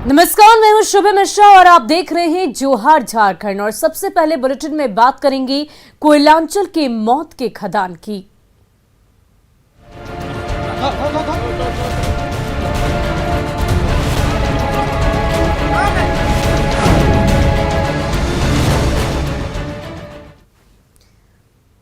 नमस्कार, मैं हूं शुभ मिश्रा और आप देख रहे हैं जोहार झारखंड। और सबसे पहले बुलेटिन में बात करेंगे कोयलांचल के मौत के खदान की।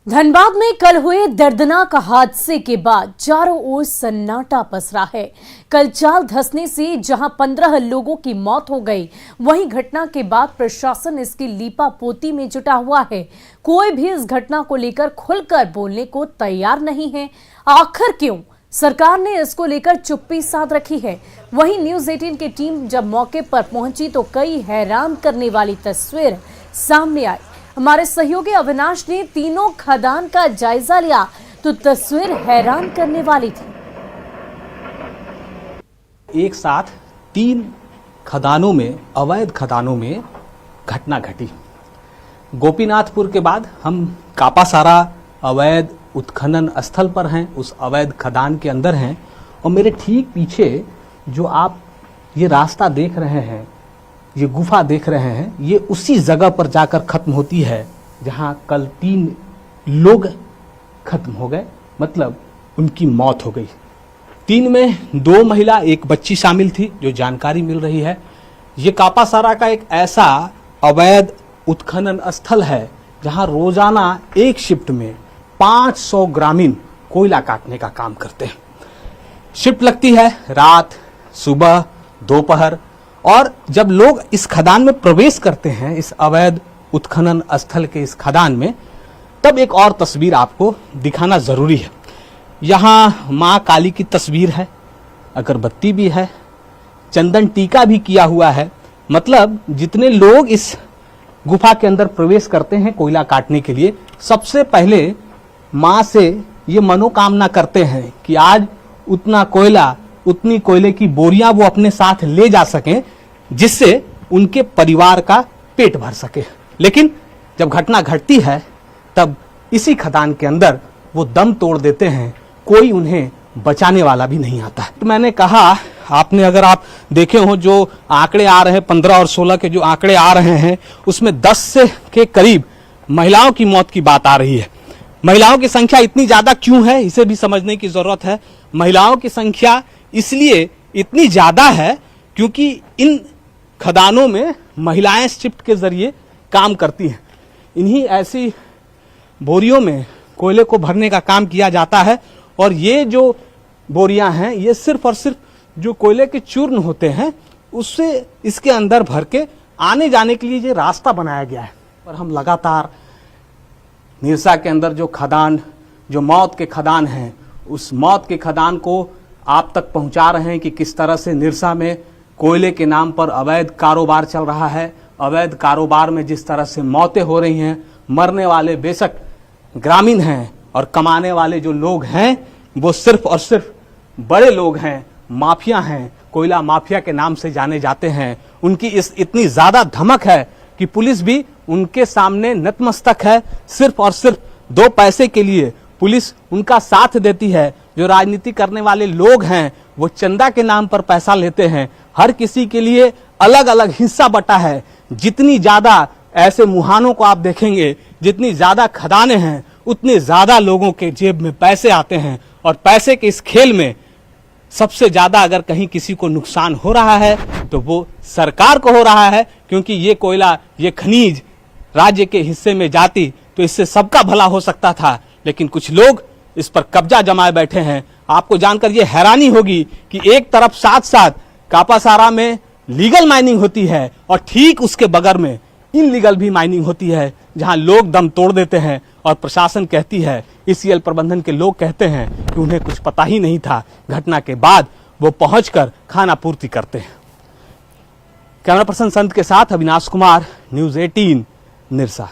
धनबाद में कल हुए दर्दनाक हादसे के बाद चारों ओर सन्नाटा पसरा है। कल चाल धंसने से जहां 15 लोगों की मौत हो गई, वहीं घटना के बाद प्रशासन इसकी लीपापोती में जुटा हुआ है। कोई भी इस घटना को लेकर खुलकर बोलने को तैयार नहीं है। आखिर क्यों? सरकार ने इसको लेकर चुप्पी साध रखी है। वहीं न्यूज 18 की टीम जब मौके पर पहुंची तो कई हैरान करने वाली तस्वीर सामने आई। हमारे सहयोगी अविनाश ने तीनों खदान का जायजा लिया तो तस्वीर हैरान करने वाली थी। एक साथ 3 खदानों में, अवैध खदानों में घटना घटी। गोपीनाथपुर के बाद हम कापासारा अवैध उत्खनन स्थल पर हैं, उस अवैध खदान के अंदर हैं। और मेरे ठीक पीछे जो आप ये रास्ता देख रहे हैं, ये गुफा देख रहे हैं, ये उसी जगह पर जाकर खत्म होती है जहां कल 3 लोग खत्म हो गए, मतलब उनकी मौत हो गई। 3 में 2 महिला, 1 बच्ची शामिल थी, जो जानकारी मिल रही है। ये कापासारा का एक ऐसा अवैध उत्खनन स्थल है जहां रोजाना एक शिफ्ट में 500 ग्रामीण कोयला काटने का काम करते हैं। शिफ्ट लगती है रात, सुबह, दोपहर। और जब लोग इस खदान में प्रवेश करते हैं, इस अवैध उत्खनन स्थल के इस खदान में, तब एक और तस्वीर आपको दिखाना जरूरी है। यहाँ माँ काली की तस्वीर है, अगरबत्ती भी है, चंदन टीका भी किया हुआ है। मतलब जितने लोग इस गुफा के अंदर प्रवेश करते हैं कोयला काटने के लिए, सबसे पहले माँ से ये मनोकामना करते हैं कि आज उतना कोयला, उतनी कोयले की बोरियां वो अपने साथ ले जा सकें, जिससे उनके परिवार का पेट भर सके। लेकिन जब घटना घटती है तब इसी खदान के अंदर वो दम तोड़ देते हैं, कोई उन्हें बचाने वाला भी नहीं आता। तो मैंने कहा, आपने अगर आप देखे हो जो आंकड़े आ रहे हैं, 15 और 16 के जो आंकड़े आ रहे हैं, उसमें 10 से के करीब महिलाओं की मौत की बात आ रही है। महिलाओं की संख्या इतनी ज्यादा क्यों है, इसे भी समझने की जरूरत है। महिलाओं की संख्या इसलिए इतनी ज्यादा है क्योंकि इन खदानों में महिलाएं शिफ्ट के जरिए काम करती हैं। इन्हीं ऐसी बोरियों में कोयले को भरने का काम किया जाता है। और ये जो बोरियां हैं, ये सिर्फ और सिर्फ जो कोयले के चूर्ण होते हैं, उससे इसके अंदर भर के आने जाने के लिए ये रास्ता बनाया गया है। पर हम लगातार निरसा के अंदर जो खदान, जो मौत के खदान हैं, उस मौत के खदान को आप तक पहुंचा रहे हैं कि किस तरह से निरसा में कोयले के नाम पर अवैध कारोबार चल रहा है। अवैध कारोबार में जिस तरह से मौतें हो रही हैं, मरने वाले बेशक ग्रामीण हैं और कमाने वाले जो लोग हैं वो सिर्फ और सिर्फ बड़े लोग हैं, माफिया हैं, कोयला माफिया के नाम से जाने जाते हैं। उनकी इस इतनी ज्यादा धमक है कि पुलिस भी उनके सामने नतमस्तक है। सिर्फ और सिर्फ 2 पैसे के लिए पुलिस उनका साथ देती है। जो राजनीति करने वाले लोग हैं वो चंदा के नाम पर पैसा लेते हैं। हर किसी के लिए अलग अलग हिस्सा बटा है। जितनी ज्यादा ऐसे मुहानों को आप देखेंगे, जितनी ज्यादा खदानें हैं, उतने ज्यादा लोगों के जेब में पैसे आते हैं। और पैसे के इस खेल में सबसे ज्यादा अगर कहीं किसी को नुकसान हो रहा है तो वो सरकार को हो रहा है, क्योंकि ये कोयला, ये खनिज राज्य के हिस्से में जाती तो इससे सबका भला हो सकता था। लेकिन कुछ लोग इस पर कब्जा जमाए बैठे हैं। आपको जानकर ये हैरानी होगी कि एक तरफ साथ साथ कापासारा में लीगल माइनिंग होती है और ठीक उसके बगल में इनलीगल भी माइनिंग होती है, जहां लोग दम तोड़ देते हैं। और प्रशासन कहती है, ईसीएल प्रबंधन के लोग कहते हैं कि उन्हें कुछ पता ही नहीं था। घटना के बाद वो पहुंचकर खाना पूर्ति करते हैं। कैमरा पर्सन संत के साथ अविनाश कुमार, न्यूज 18 निरसा।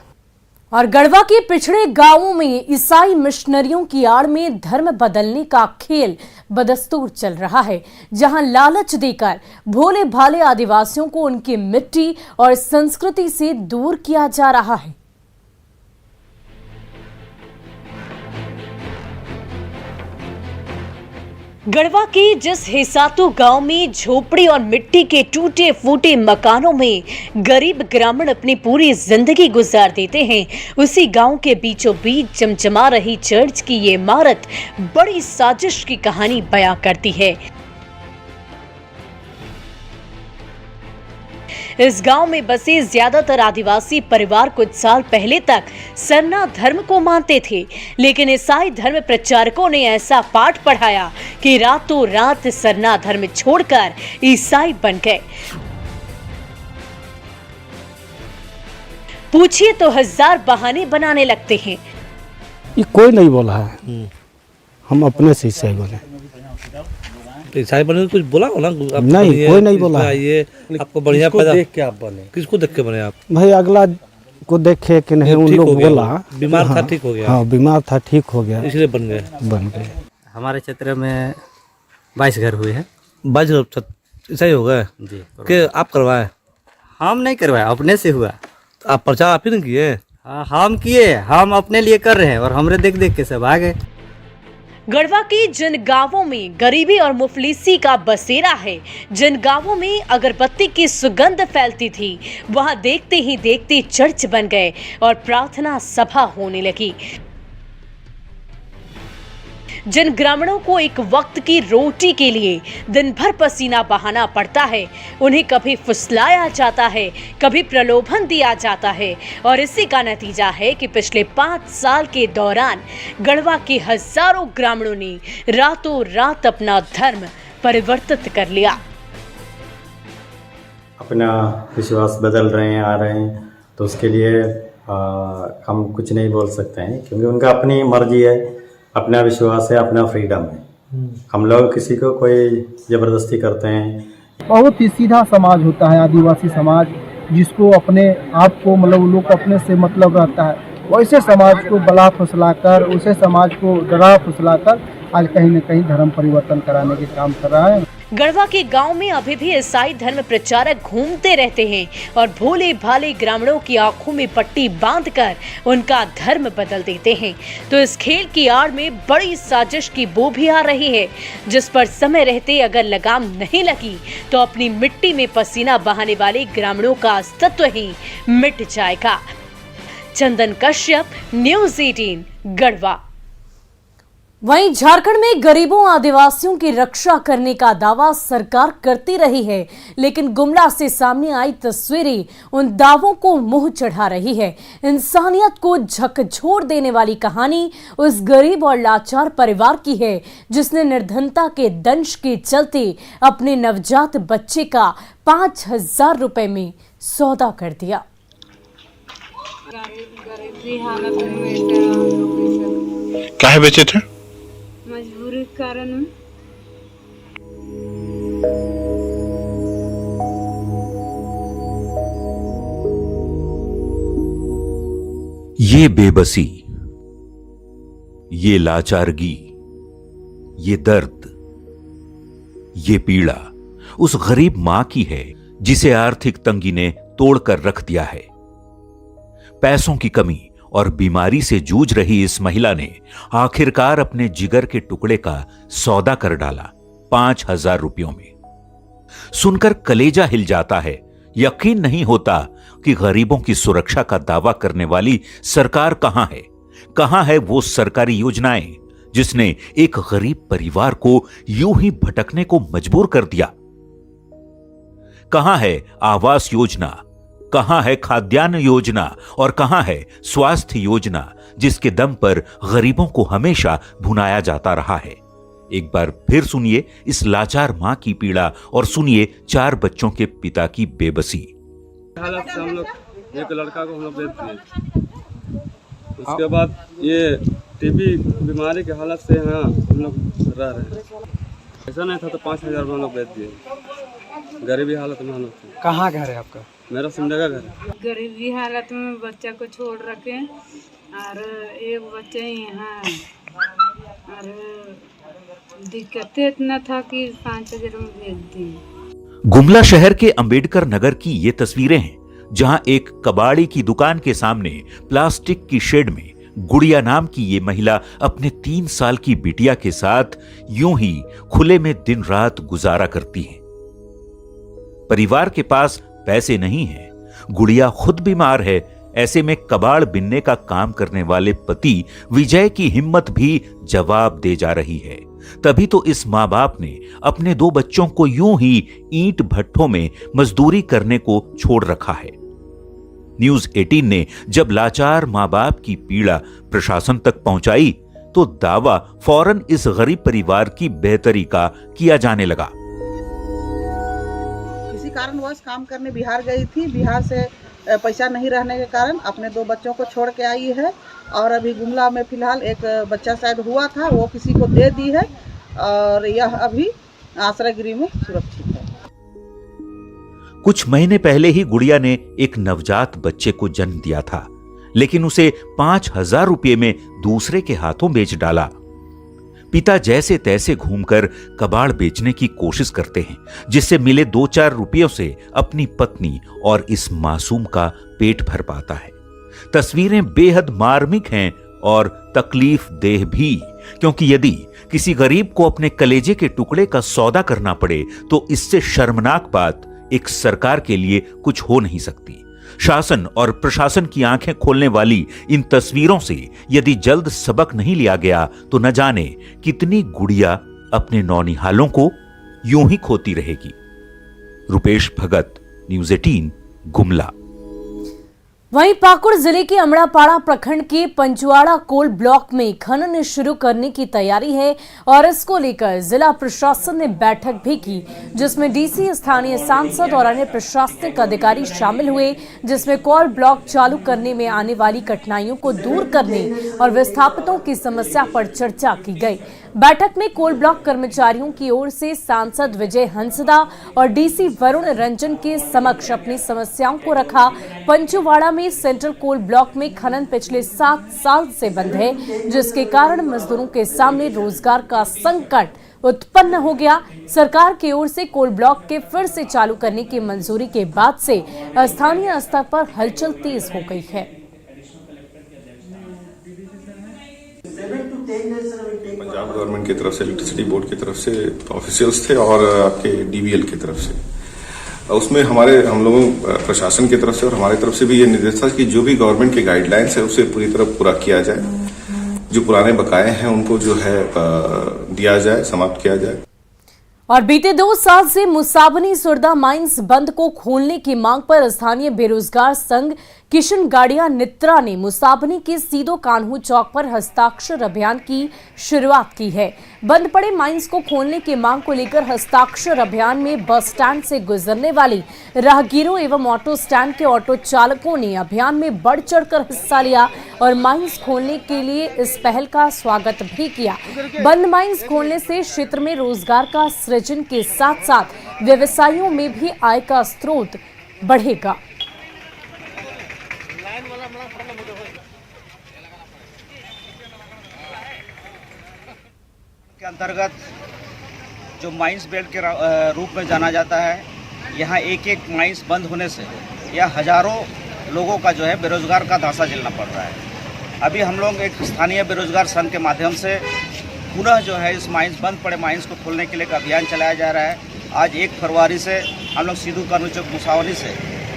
और गढ़वा के पिछड़े गांवों में ईसाई मिशनरियों की आड़ में धर्म बदलने का खेल बदस्तूर चल रहा है, जहां लालच देकर भोले भाले आदिवासियों को उनकी मिट्टी और संस्कृति से दूर किया जा रहा है। गढ़वा के जिस हिसातू गांव में झोपड़ी और मिट्टी के टूटे फूटे मकानों में गरीब ग्रामीण अपनी पूरी जिंदगी गुजार देते हैं, उसी गांव के बीचों बीच चमचमा रही चर्च की ये इमारत बड़ी साजिश की कहानी बयां करती है। इस गांव में बसे ज्यादातर आदिवासी परिवार कुछ साल पहले तक सरना धर्म को मानते थे, लेकिन ईसाई धर्म प्रचारकों ने ऐसा पाठ पढ़ाया कि रातों रात सरना धर्म छोड़कर ईसाई बन गए। पूछिए तो हजार बहाने बनाने लगते हैं। ये कोई नहीं बोला है, हम अपने से ईसाई बने। ईसाई बने कुछ बोला हो ना? नहीं, कोई नहीं बोला है। ये आपको बढ़िया पैदा देख के आप बने? किसको देख के बने आप? भाई अगला को देखे कि नहीं, उन लोग बोला बीमार था, हाँ, ठीक हो गया। हाँ बीमार था, ठीक हो गया, इसलिए बन गए। हमारे क्षेत्र में 22 घर हुए हैं। 22 ईसाई हो गए जी। कि आप करवाए? हम नहीं करवाए, अपने से हुआ। आप प्रचार आप ही नहीं किए? हाँ, हम किए, हम अपने लिए कर रहे हैं और हमरे देख देख के सब आ गए। गढ़वा के जिन गांवों में गरीबी और मुफलिसी का बसेरा है, जिन गांवों में अगरबत्ती की सुगंध फैलती थी, वहां देखते ही देखते चर्च बन गए और प्रार्थना सभा होने लगी। जिन ग्रामीणों को एक वक्त की रोटी के लिए दिन भर पसीना बहाना पड़ता है, उन्हें कभी फुसलाया जाता है, कभी प्रलोभन दिया जाता है, और इसी का नतीजा है कि पिछले 5 साल के दौरान गढ़वा के हजारों ग्रामीणों ने रातों रात अपना धर्म परिवर्तित कर लिया। अपना विश्वास बदल रहे हैं, आ रहे हैं, तो उसके लिए हम कुछ नहीं बोल सकते हैं, क्योंकि उनका अपनी मर्जी है, अपना विश्वास है, अपना फ्रीडम है। हम लोग किसी को कोई जबरदस्ती करते हैं। बहुत ही सीधा समाज होता है आदिवासी समाज, जिसको अपने आप को मतलब लोग को अपने से मतलब रहता है, वैसे समाज को बला फुसलाकर, उसे समाज को डरा फुसलाकर आज कहीं न कहीं धर्म परिवर्तन कराने के काम कर रहा है। गढ़वा के गांव में अभी भी ईसाई धर्म प्रचारक घूमते रहते हैं और भोले भाले ग्रामीणों की आंखों में पट्टी बांधकर उनका धर्म बदल देते हैं। तो इस खेल की आड़ में बड़ी साजिश की बू भी आ रही है, जिस पर समय रहते अगर लगाम नहीं लगी तो अपनी मिट्टी में पसीना बहाने वाले ग्रामीणों का अस्तित्व ही मिट जाएगा। चंदन कश्यप, न्यूज़ 18, गढ़वा। वहीं झारखंड में गरीबों आदिवासियों की रक्षा करने का दावा सरकार करती रही है, लेकिन गुमला से सामने आई तस्वीरें उन दावों को मुंह चढ़ा रही है। इंसानियत को झकझोर देने वाली कहानी उस गरीब और लाचार परिवार की है, जिसने निर्धनता के दंश के चलते अपने नवजात बच्चे का 5000 रुपए में सौदा कर दिया। क्या है बेचे थे? मजबूरी के कारण। ये बेबसी, ये लाचारगी, ये दर्द, ये पीड़ा उस गरीब मां की है जिसे आर्थिक तंगी ने तोड़कर रख दिया है। पैसों की कमी और बीमारी से जूझ रही इस महिला ने आखिरकार अपने जिगर के टुकड़े का सौदा कर डाला 5000 रुपयों में। सुनकर कलेजा हिल जाता है। यकीन नहीं होता कि गरीबों की सुरक्षा का दावा करने वाली सरकार कहां है। कहां है वो सरकारी योजनाएं जिसने एक गरीब परिवार को यूं ही भटकने को मजबूर कर दिया। कहां है आवास योजना, कहां है खाद्यान्न योजना और कहां है स्वास्थ्य योजना, जिसके दम पर गरीबों को हमेशा भुनाया जाता रहा है। एक बार फिर सुनिए इस लाचार मां की पीड़ा और सुनिए 4 बच्चों के पिता की बेबसी। हालत से हम लोग एक लड़का को हम लोग देते हैं, उसके बाद ये टीबी बीमारी के हालत से यहाँ हम लोग रह रहे हैं। ऐसा नहीं था तो 5000 हम लोग बेच दिए। गरीबी हालत में हम लोग। कहाँ घर है आपका? मेरा सिमडेगा घर है। गरीबी हालत में बच्चा को छोड़ रखे और एक बच्चा यहाँ, और दिक्कत इतना था कि 5000 में भेज दिए। गुमला शहर के अंबेडकर नगर की ये तस्वीरें हैं, जहां एक कबाड़ी की दुकान के सामने प्लास्टिक की शेड में गुड़िया नाम की ये महिला अपने 3 साल की बिटिया के साथ यूं ही खुले में दिन रात गुजारा करती हैं। परिवार के पास पैसे नहीं हैं, गुड़िया खुद बीमार है। ऐसे में कबाड़ बिनने का काम करने वाले पति विजय की हिम्मत भी जवाब दे जा रही है। तभी तो इस मां बाप ने अपने 2 बच्चों को यूं ही ईंट भट्ठों में मजदूरी करने को छोड़ रखा है। न्यूज 18 ने जब लाचार मां बाप की पीड़ा प्रशासन तक पहुंचाई तो दावा फौरन इस गरीब परिवार की बेहतरी का किया जाने लगा। किसी कारणवश काम करने बिहार गई थी, बिहार से पैसा नहीं रहने के कारण अपने 2 बच्चों को छोड़ के आई है और अभी गुमला में फिलहाल एक बच्चा शायद हुआ था, वो किसी को दे दी है और यह अभी आश्रय गृह में सुरक्षित है। कुछ महीने पहले ही गुड़िया ने एक नवजात बच्चे को जन्म दिया था, लेकिन उसे 5,000 रुपये में दूसरे के हाथों बेच डाला। पिता जैसे तैसे घूमकर कबाड़ बेचने की कोशिश करते हैं, जिससे मिले 2-4 रुपयों से अपनी पत्नी और इस मासूम का पेट भर पाता है। तस्वीरें बेहद मार्मिक हैं और तकलीफ देह भी, क्योंकि यदि किसी गरीब को अपने कलेजे के टुकड़े का सौदा करना पड़े तो इससे शर्मनाक बात एक सरकार के लिए कुछ हो नहीं सकती। शासन और प्रशासन की आंखें खोलने वाली इन तस्वीरों से यदि जल्द सबक नहीं लिया गया तो न जाने कितनी गुड़िया अपने नौनिहालों को यूं ही खोती रहेगी। रुपेश भगत, न्यूज 18, गुमला। वहीं पाकुड़ जिले के अमड़ापाड़ा प्रखंड के पंचवाड़ा कोल ब्लॉक में खनन शुरू करने की तैयारी है और इसको लेकर जिला प्रशासन ने बैठक भी की, जिसमें डीसी, स्थानीय सांसद और अन्य प्रशासनिक अधिकारी शामिल हुए, जिसमें कोल ब्लॉक चालू करने में आने वाली कठिनाइयों को दूर करने और विस्थापितों की समस्या पर चर्चा की गई। बैठक में कोल ब्लॉक कर्मचारियों की ओर से सांसद विजय हंसदा और डीसी वरुण रंजन के समक्ष अपनी समस्याओं को रखा। पंचवाड़ा में सेंट्रल कोल ब्लॉक में खनन पिछले 7 साल से बंद है, जिसके कारण मजदूरों के सामने रोजगार का संकट उत्पन्न हो गया। सरकार की ओर से कोल ब्लॉक के फिर से चालू करने की मंजूरी के बाद से स्थानीय स्तर पर हलचल तेज हो गई है। पंजाब गवर्नमेंट की तरफ से, इलेक्ट्रिसिटी बोर्ड की तरफ से ऑफिशियल्स थे और आपके डीवीएल की तरफ से, उसमें हम लोगों प्रशासन की तरफ से और हमारी तरफ से भी ये निर्देश था कि जो भी गवर्नमेंट की गाइडलाइंस है उसे पूरी तरह पूरा किया जाए। जो पुराने बकाये हैं उनको जो है दिया जाए, समाप्त किया जाए। और बीते 2 साल से मुसाबनी सुरदा माइंस बंद को खोलने की मांग पर स्थानीय बेरोजगार संघ किशन गाड़िया नित्रा ने मुसाबनी के सीधो कान्हू चौक पर हस्ताक्षर अभियान की शुरुआत की है। बंद पड़े माइंस को खोलने की मांग को लेकर हस्ताक्षर अभियान में बस स्टैंड से गुजरने वाली राहगीरों एवं ऑटो स्टैंड के ऑटो चालकों ने अभियान में बढ़ चढ़कर हिस्सा लिया और माइंस खोलने के लिए इस पहल का स्वागत भी किया। बंद माइंस खोलने से क्षेत्र में रोजगार का सृजन के साथ साथ व्यवसायियों में भी आय का स्रोत बढ़ेगा। के अंतर्गत जो माइंस बेल्ट के रूप में जाना जाता है, यहाँ एक माइंस बंद होने से यह हजारों लोगों का जो है बेरोजगार का धांसा झेलना पड़ रहा है। अभी हम लोग एक स्थानीय बेरोजगार संघ के माध्यम से पुनः जो है इस माइंस बंद पड़े माइंस को खोलने के लिए एक अभियान चलाया जा रहा है। आज 1 फरवरी से हम लोग सीधू कान्हू चौक मुसावनी से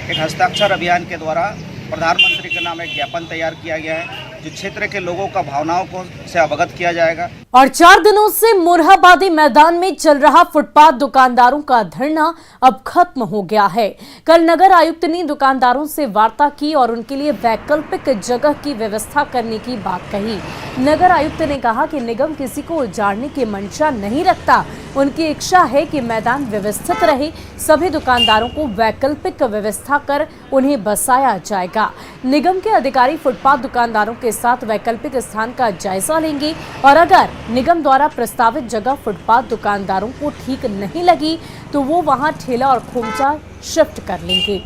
एक हस्ताक्षर अभियान के द्वारा प्रधानमंत्री के नाम एक ज्ञापन तैयार किया गया है, जो क्षेत्र के लोगों का भावनाओं को से अवगत किया जाएगा। और 4 दिनों से मुरहाबादी मैदान में चल रहा फुटपाथ दुकानदारों का धरना अब खत्म हो गया है। कल नगर आयुक्त ने दुकानदारों से वार्ता की और उनके लिए वैकल्पिक जगह की व्यवस्था करने की बात कही। नगर आयुक्त ने कहा कि निगम किसी को उजाड़ने की मंशा नहीं रखता, उनकी इच्छा है कि मैदान व्यवस्थित रहे। सभी दुकानदारों को वैकल्पिक व्यवस्था कर उन्हें बसाया जाएगा। निगम के अधिकारी फुटपाथ दुकानदारों के साथ वैकल्पिक स्थान का जायजा लेंगे और अगर निगम द्वारा प्रस्तावित जगह फुटपाथ दुकानदारों को ठीक नहीं लगी तो वो वहां ठेला और खोमचा शिफ्ट कर लेंगे।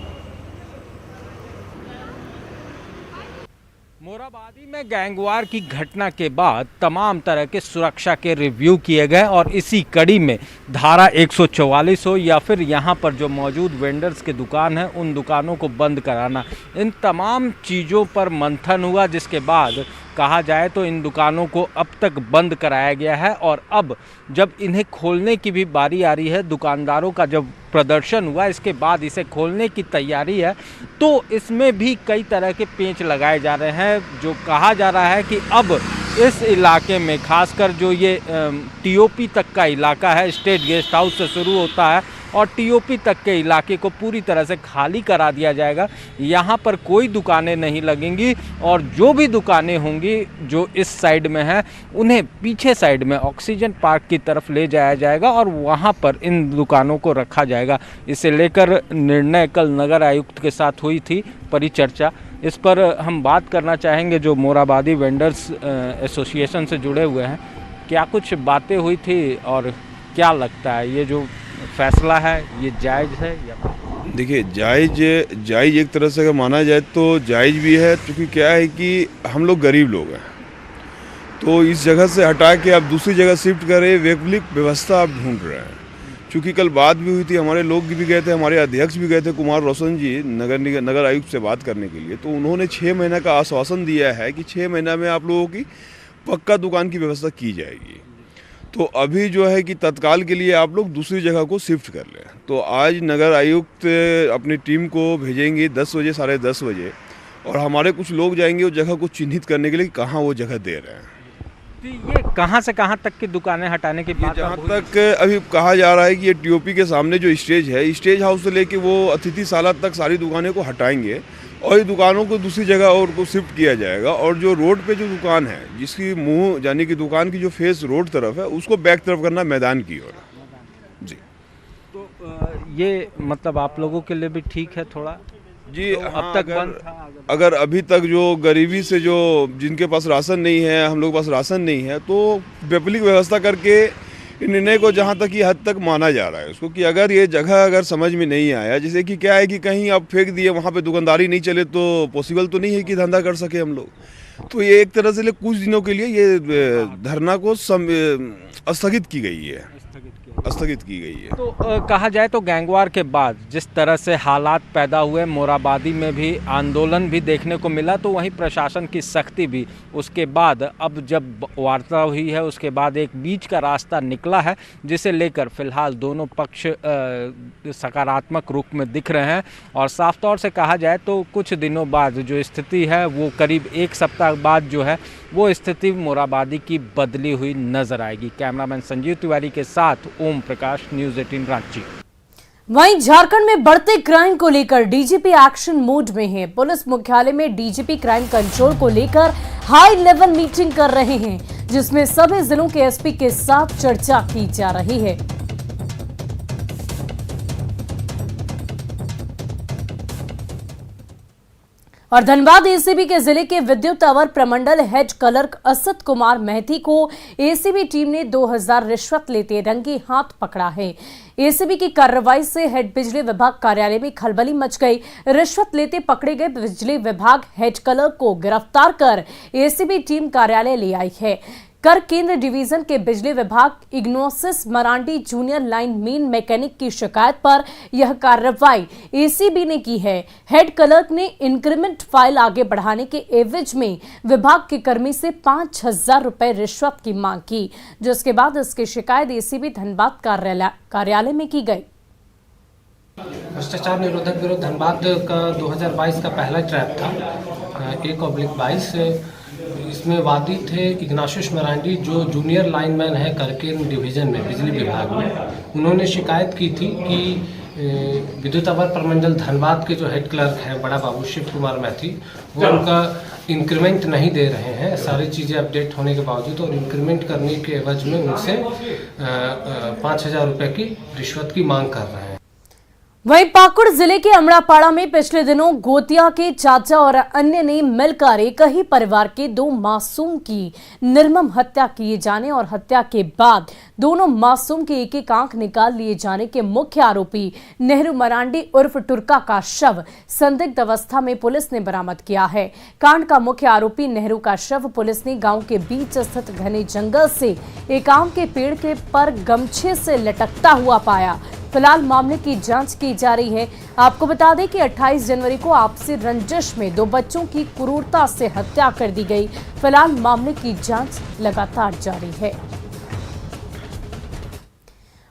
मोरहाबादी में गैंगवार की घटना के बाद तमाम तरह के सुरक्षा के रिव्यू किए गए और इसी कड़ी में धारा 144 हो या फिर यहाँ पर जो मौजूद वेंडर्स के दुकान हैं उन दुकानों को बंद कराना, इन तमाम चीज़ों पर मंथन हुआ, जिसके बाद कहा जाए तो इन दुकानों को अब तक बंद कराया गया है और अब जब इन्हें खोलने की भी बारी आ रही है, दुकानदारों का जब प्रदर्शन हुआ इसके बाद इसे खोलने की तैयारी है, तो इसमें भी कई तरह के पेंच लगाए जा रहे हैं। जो कहा जा रहा है कि अब इस इलाके में खासकर जो ये टीओपी तक का इलाका है, स्टेट गेस्ट हाउस से शुरू होता है और टीओपी तक के इलाके को पूरी तरह से खाली करा दिया जाएगा। यहाँ पर कोई दुकानें नहीं लगेंगी और जो भी दुकानें होंगी जो इस साइड में हैं उन्हें पीछे साइड में ऑक्सीजन पार्क की तरफ ले जाया जाएगा और वहाँ पर इन दुकानों को रखा जाएगा। इसे लेकर निर्णय कल नगर आयुक्त के साथ हुई थी परिचर्चा। इस पर हम बात करना चाहेंगे जो मोराबादी वेंडर्स एसोसिएशन से जुड़े हुए हैं, क्या कुछ बातें हुई थी और क्या लगता है ये जो फैसला है ये जायज़ है या? देखिए जायज़ एक तरह से अगर माना जाए तो जायज़ भी है, क्योंकि क्या है कि हम लोग गरीब लोग हैं, तो इस जगह से हटा के आप दूसरी जगह शिफ्ट करें, वैकल्पिक व्यवस्था आप ढूंढ रहे हैं। क्योंकि कल बात भी हुई थी, हमारे लोग भी गए थे, हमारे अध्यक्ष भी गए थे कुमार रोशन जी नगर आयुक्त से बात करने के लिए, तो उन्होंने 6 महीना का आश्वासन दिया है कि 6 महीना में आप लोगों की पक्का दुकान की व्यवस्था की जाएगी। तो अभी जो है कि तत्काल के लिए आप लोग दूसरी जगह को शिफ्ट कर लें। तो आज नगर आयुक्त अपनी टीम को भेजेंगे 10 बजे 10:30 बजे और हमारे कुछ लोग जाएंगे उस जगह को चिन्हित करने के लिए कहाँ वो जगह दे रहे हैं। तो ये कहाँ से कहाँ तक की दुकानें हटाने की बात? जहाँ तक अभी कहा जा रहा है कि ये टीओपी के सामने जो स्टेज है, स्टेज हाउस से लेके वो अतिथिशाला तक सारी दुकानें को हटाएंगे और ये दुकानों को दूसरी जगह और को शिफ्ट किया जाएगा। और जो रोड पे जो दुकान है, जिसकी मुंह यानी कि दुकान की जो फेस रोड तरफ है, उसको बैक तरफ करना मैदान की ओर जी। तो ये मतलब आप लोगों के लिए भी ठीक है थोड़ा जी? तो हाँ, अब तक बंद था अगर अभी तक जो गरीबी से जो जिनके पास राशन नहीं है, हम लोग के पास राशन नहीं है, तो वैकल्पिक व्यवस्था करके निर्णय को जहाँ तक ये हद तक माना जा रहा है उसको, कि अगर ये जगह अगर समझ में नहीं आया, जैसे कि क्या है कि कहीं आप फेंक दिए, वहाँ पे दुकानदारी नहीं चले तो पॉसिबल तो नहीं है कि धंधा कर सके हम लोग। तो ये एक तरह से कुछ दिनों के लिए ये धरना को स्थगित की गई है। तो कहा जाए तो गैंगवार के बाद जिस तरह से हालात पैदा हुए, मोराबादी में भी आंदोलन भी देखने को मिला, तो वहीं प्रशासन की सख्ती भी उसके बाद अब जब वार्ता हुई है उसके बाद एक बीच का रास्ता निकला है, जिसे लेकर फिलहाल दोनों पक्ष सकारात्मक रुख में दिख रहे हैं। और साफ तौर से कहा जाए तो कुछ दिनों बाद जो स्थिति है वो करीब 1 सप्ताह बाद जो है वो स्थिति मोराबादी की बदली हुई नजर आएगी। कैमरामैन संजीव तिवारी के साथ ओम प्रकाश, न्यूज़ 18 रांची। वहीं झारखंड में बढ़ते क्राइम को लेकर डीजीपी एक्शन मोड में है। पुलिस मुख्यालय में डीजीपी क्राइम कंट्रोल को लेकर हाई लेवल मीटिंग कर रहे हैं, जिसमें सभी जिलों के एसपी के साथ चर्चा की जा रही है। और धनबाद एसीबी के जिले के विद्युत अवर प्रमंडल हेड क्लर्क असद कुमार महती को एसीबी टीम ने 2000 रिश्वत लेते रंगे हाथ पकड़ा है। एसीबी की कार्रवाई से हेड बिजली विभाग कार्यालय में खलबली मच गई। रिश्वत लेते पकड़े गए बिजली विभाग हेड क्लर्क को गिरफ्तार कर एसीबी टीम कार्यालय ले आई है। कर केंद्र डिवीजन के बिजली विभाग Ignatius Marandi junior lineman mechanic की शिकायत पर यह कार्रवाई एसीबी ने की है। हेड क्लर्क ने इंक्रीमेंट फाइल आगे बढ़ाने के एवज में विभाग के कर्मी से 5000 रुपए रिश्वत की मांग की, जिसके बाद इसकी शिकायत एसीबी धनबाद कार्यालय में की गई। भ्रष्टाचार निरोधक ब्यूरो धनबाद का 2022 का पहला ट्रैप था 1/22। इसमें वादी थे इग्नाशिस मरांडी, जो जूनियर लाइनमैन है करकेन डिवीजन में बिजली विभाग में। उन्होंने शिकायत की थी कि विद्युत अवर प्रमंडल धनबाद के जो हेड क्लर्क हैं बड़ा बाबू शिव कुमार मैथी, वो उनका इंक्रीमेंट नहीं दे रहे हैं सारी चीज़ें अपडेट होने के बावजूद, और इंक्रीमेंट करने के एवज में उनसे 5000 रुपये की रिश्वत की मांग कर रहे हैं। वहीं पाकुड़ जिले के अमड़ापाड़ा में पिछले दिनों गोतिया के चाचा और अन्य ने मिलकर एक ही परिवार के 2 मासूम की निर्मम हत्या किए जाने और हत्या के बाद दोनों मासूम के एक आंख निकाल लिए जाने के मुख्य आरोपी नेहरू मरांडी उर्फ टुरका का शव संदिग्ध अवस्था में पुलिस ने बरामद किया है। कांड का मुख्य आरोपी नेहरू का शव पुलिस ने गांव के बीच स्थित घने जंगल से एक आम के पेड़ के पर गमछे से लटकता हुआ पाया। फिलहाल मामले की जांच की जा रही है। आपको बता दें कि 28 जनवरी को आपसी रंजिश में 2 बच्चों की क्रूरता से हत्या कर दी गई। फिलहाल मामले की जांच लगातार जारी है।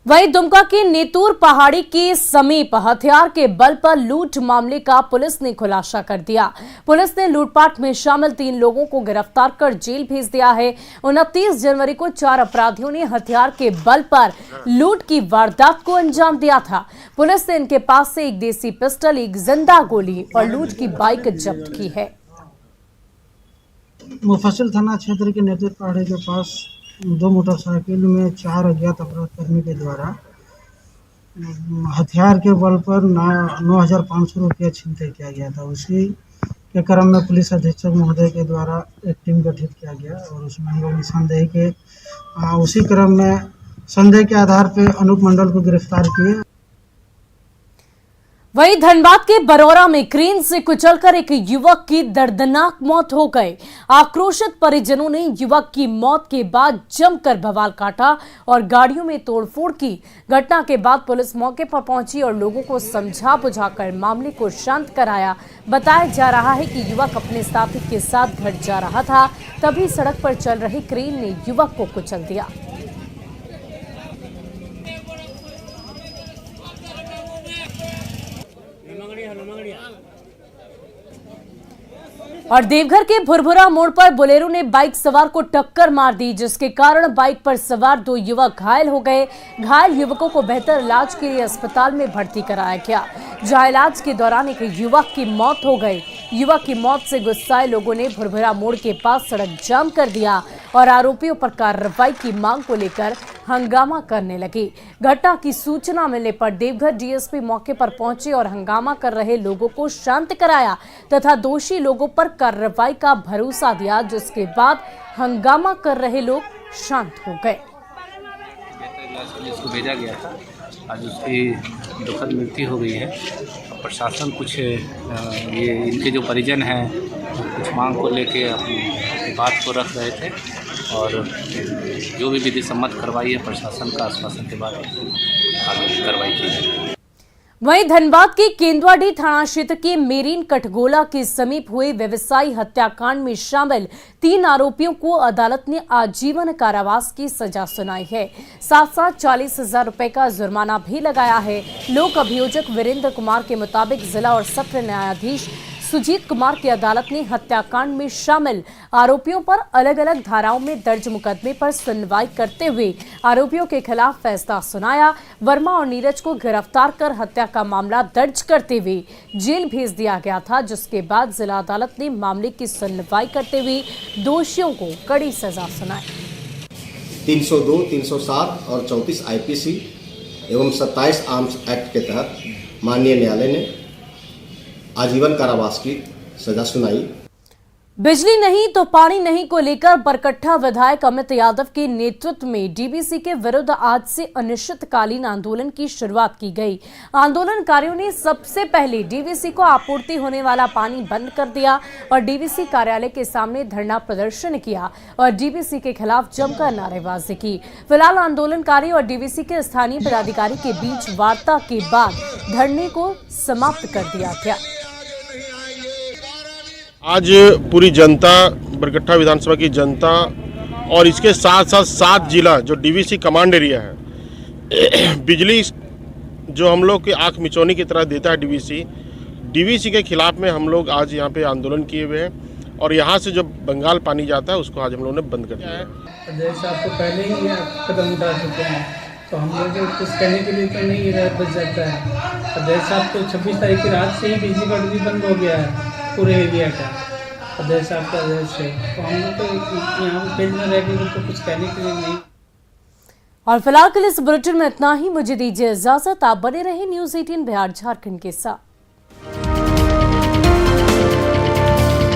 वहीं दुमका की नेतूर पहाड़ी के समीप हथियार के बल पर लूट मामले का पुलिस ने खुलासा कर दिया। पुलिस ने लूटपाट में शामिल 3 लोगों को गिरफ्तार कर जेल भेज दिया है। 29 जनवरी को 4 अपराधियों ने हथियार के बल पर लूट की वारदात को अंजाम दिया था। पुलिस ने इनके पास से एक देसी पिस्टल, एक जिंदा गोली और लूट की बाइक जब्त की है। मुफस्सिल थाना क्षेत्र के नेतूर पहाड़ी के पास 2 मोटरसाइकिल में 4 अज्ञात अपराधकर्मी के द्वारा हथियार के बल पर 9,500 रुपया छीनताई किया गया था। उसी के क्रम में पुलिस अधीक्षक महोदय के द्वारा एक टीम गठित किया गया और उसमें हम लोग निशानदेही के उसी क्रम में संदेह के आधार पर अनूप मंडल को गिरफ्तार किए। वहीं धनबाद के बरौरा में क्रेन से कुचलकर एक युवक की दर्दनाक मौत हो गई। आक्रोशित परिजनों ने युवक की मौत के बाद जमकर बवाल काटा और गाड़ियों में तोड़फोड़ की। घटना के बाद पुलिस मौके पर पहुंची और लोगों को समझा बुझाकर मामले को शांत कराया। बताया जा रहा है कि युवक अपने साथी के साथ घर जा रहा था, तभी सड़क पर चल रही क्रेन ने युवक को कुचल दिया। और देवघर के भुरभुरा मोड़ पर बोलेरो ने बाइक सवार को टक्कर मार दी, जिसके कारण बाइक पर सवार 2 युवक घायल हो गए। घायल युवकों को बेहतर इलाज के लिए अस्पताल में भर्ती कराया गया, जहां इलाज के दौरान एक युवक की मौत हो गई। युवक की मौत से गुस्साए लोगों ने भुरभुरा मोड़ के पास सड़क जाम कर दिया और आरोपियों पर कार्रवाई की मांग को लेकर हंगामा करने लगी। घटना की सूचना मिलने पर देवघर डीएसपी मौके पर पहुंचे और हंगामा कर रहे लोगों को शांत कराया तथा दोषी लोगों पर कार्रवाई का भरोसा दिया, जिसके बाद हंगामा कर रहे लोग शांत हो गए। इसको भेजा गया था, आज उसकी दुखद मृत्यु हो गई है। प्रशासन कुछ ये इनके जो परिजन हैं कुछ मांग को लेके अपनी बात को रख रहे थे और जो भी विधि सम्मत कार्रवाई है प्रशासन का आश्वासन के बाद आगे कार्रवाई की जाएगी। वहीं धनबाद के केंदुआडी थाना क्षेत्र के मेरीन कठगोला के समीप हुए व्यवसायी हत्याकांड में शामिल 3 आरोपियों को अदालत ने आजीवन कारावास की सजा सुनाई है। साथ साथ 40,000 रुपए का जुर्माना भी लगाया है। लोक अभियोजक वीरेंद्र कुमार के मुताबिक जिला और सत्र न्यायाधीश सुजीत कुमार की अदालत ने हत्याकांड में शामिल आरोपियों पर अलग अलग धाराओं में दर्ज मुकदमे पर सुनवाई करते हुए आरोपियों के खिलाफ फैसला सुनाया। वर्मा और नीरज को गिरफ्तार कर हत्या का मामला दर्ज करते हुए जेल भेज दिया गया था, जिसके बाद जिला अदालत ने मामले की सुनवाई करते हुए दोषियों को कड़ी सजा सुनाई। 302, 307 और 34 आईपीसी एवं 27 आर्म्स एक्ट के तहत माननीय न्यायालय ने आजीवन कारावास की सजा सुनाई। बिजली नहीं तो पानी नहीं को लेकर बरकट्ठा विधायक अमित यादव के नेतृत्व में डीवीसी के विरुद्ध आज से अनिश्चितकालीन आंदोलन की शुरुआत की गई। आंदोलनकारियों ने सबसे पहले डीवीसी को आपूर्ति होने वाला पानी बंद कर दिया और डीवीसी कार्यालय के सामने धरना प्रदर्शन किया और डीवीसी के खिलाफ जमकर नारेबाजी की। फिलहाल आंदोलनकारी और डीवीसी के स्थानीय पदाधिकारी के बीच वार्ता के बाद धरने को समाप्त कर दिया गया। आज पूरी जनता, बरकट्ठा विधानसभा की जनता और इसके साथ साथ 7 जिला जो डीवीसी कमांड एरिया है, बिजली जो हम लोग की आंख मिचौनी की तरह देता है डीवीसी के खिलाफ में हम लोग आज यहाँ पे आंदोलन किए हुए हैं और यहाँ से जो बंगाल पानी जाता है उसको आज हम लोगों ने बंद कर दिया है। अध्यक्ष आपको पहले ही कदम उठा चुके हैं तो हम लोग कुछ कहने के लिए तो नहीं बच जाता है। अध्यक्ष साहब तो 26 तारीख की रात से ही बिजली कट भी बंद हो गया है पूरे एरिया का। अध्यक्ष साहब का आदेश है तो हम लोग तो यहाँ फील्ड में रह के तो कुछ कहने के लिए नहीं। और फिलहाल के लिए इस बुलेटिन में इतना ही। मुझे दीजिए इजाजत। आप बने रहे न्यूज़ 18 बिहार झारखंड के साथ।